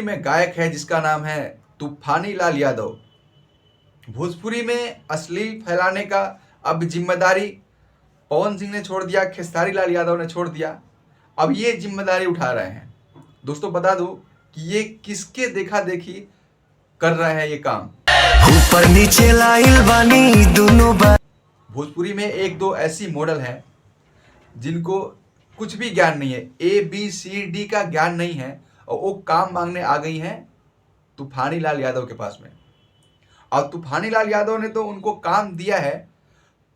में गायक है जिसका नाम है तूफानी लाल यादव। भोजपुरी में अश्लील फैलाने का अब जिम्मेदारी पवन सिंह ने छोड़ दिया, खेसारी लाल यादव ने छोड़ दिया। अब ये जिम्मेदारी उठा रहे हैं। दोस्तों बता दूं कि ये किसके देखा देखी कर रहे हैं ये काम। ऊपर नीचे लाइल बानी दोनों भोजपुरी में एक दो ऐसी मॉडल हैं जिनको कुछ भी ज्ञान नहीं है, ABCD का ज्ञान नहीं है, और वो काम मांगने आ गई हैं तूफानी लाल यादव के पास में। और तूफानी लाल यादव ने तो उनको काम दिया है,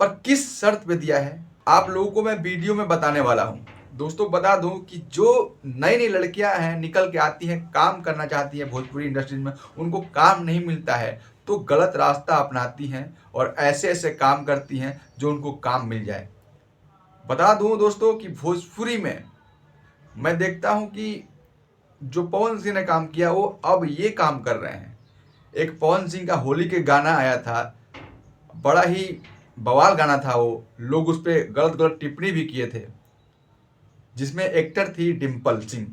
पर किस शर्त पे दिया है आप लोगों को मैं वीडियो में बताने वाला हूं। दोस्तों बता दूं कि जो नई नई लड़कियां हैं, निकल के आती हैं, काम करना चाहती हैं भोजपुरी इंडस्ट्री में, उनको काम नहीं मिलता है तो गलत रास्ता अपनाती हैं और ऐसे ऐसे काम करती हैं जो उनको काम मिल जाए। बता दूं दोस्तों कि भोजपुरी में मैं देखता हूं कि जो पवन सिंह ने काम किया वो अब ये काम कर रहे हैं। एक पवन सिंह का होली के गाना आया था, बड़ा ही बवाल गाना था वो, लोग उस पर गलत गलत टिप्पणी भी किए थे, जिसमें एक्टर थी डिम्पल सिंह।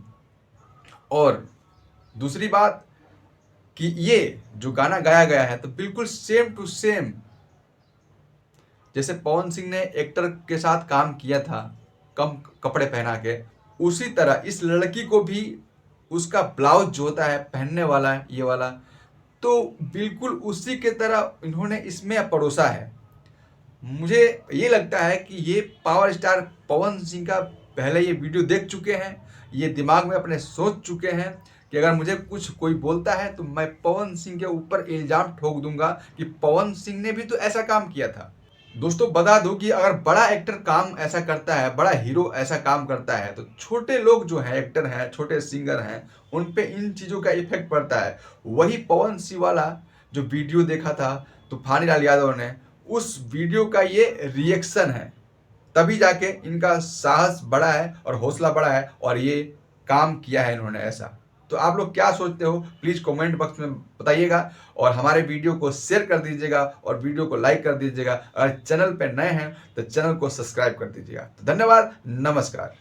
और दूसरी बात कि ये जो गाना गाया गया है तो बिल्कुल सेम टू सेम जैसे पवन सिंह ने एक्टर के साथ काम किया था कम कपड़े पहना के, उसी तरह इस लड़की को भी उसका ब्लाउज जो होता है पहनने वाला है ये वाला, तो बिल्कुल उसी के तरह इन्होंने इसमें परोसा है। मुझे ये लगता है कि ये पावर स्टार पवन सिंह का पहले ये वीडियो देख चुके हैं, ये दिमाग में अपने सोच चुके हैं कि अगर मुझे कुछ कोई बोलता है तो मैं पवन सिंह के ऊपर इल्ज़ाम ठोक दूंगा कि पवन सिंह ने भी तो ऐसा काम किया था। दोस्तों बता दूं कि अगर बड़ा एक्टर काम ऐसा करता है, बड़ा हीरो ऐसा काम करता है, तो छोटे लोग जो हैं, एक्टर हैं, छोटे सिंगर हैं, उन पे इन चीज़ों का इफेक्ट पड़ता है। वही पवन सिंह वाला जो वीडियो देखा था तूफानी लाल यादव ने, उस वीडियो का ये रिएक्शन है, तभी जाके इनका साहस बढ़ा है और हौसला बढ़ा है और ये काम किया है इन्होंने ऐसा। तो आप लोग क्या सोचते हो प्लीज़ कमेंट बॉक्स में बताइएगा, और हमारे वीडियो को शेयर कर दीजिएगा और वीडियो को लाइक कर दीजिएगा। अगर चैनल पे नए हैं तो चैनल को सब्सक्राइब कर दीजिएगा। तो धन्यवाद, नमस्कार।